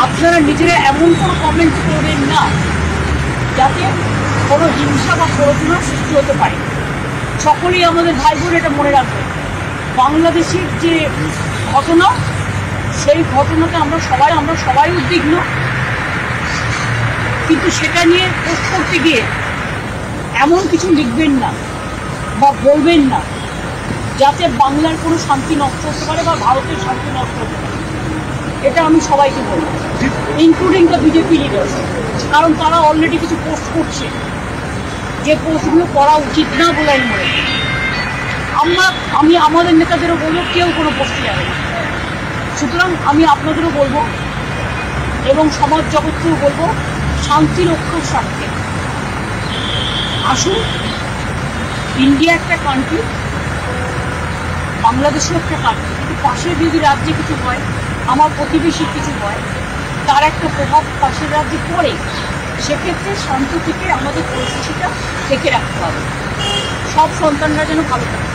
আপনারা নিজেরা এমন কোনো কমেন্ট করবেন না যাতে কোনো হিংসা বা প্ররোচনার সৃষ্টি হতে পারে। সকলেই আমাদের ভাই বোন, এটা মনে রাখবেন। বাংলাদেশের যে ঘটনা, সেই ঘটনাতে আমরা সবাই উদ্বিগ্ন, কিন্তু সেটা নিয়ে পোস্ট করতে গিয়ে এমন কিছু লিখবেন না বা বলবেন না যাতে বাংলার কোনো শান্তি নষ্ট হতে পারে বা ভারতের শান্তি নষ্ট হতে পারে। এটা আমি সবাইকে বলবো, ইনক্লুডিং দ্য বিজেপি লিডার্স, কারণ তারা অলরেডি কিছু পোস্ট করছে যে পোস্টগুলো করা উচিত না বলে আমি মনে করি। আমি আমাদের নেতাদেরও বলবো কেউ কোনো পোস্টে যাবে না। সুতরাং আমি আপনাদেরও বলবো এবং সমাজ জগৎকেও বলবো, শান্তি রক্ষার স্বার্থে আসুন। ইন্ডিয়া একটা কান্ট্রি, বাংলাদেশও একটা কান্ট্রি, কিন্তু পাশের যদি রাজ্যে কিছু হয়, আমার প্রতিবেশীর কিছু হয়, তার একটা প্রভাব পাশের রাজ্যে পড়ে। সেক্ষেত্রে শান্তি থেকে আমাদের পরিস্থিতিটা ঢেকে রাখতে হবে। সব সন্তানরা যেন ভালো থাকে।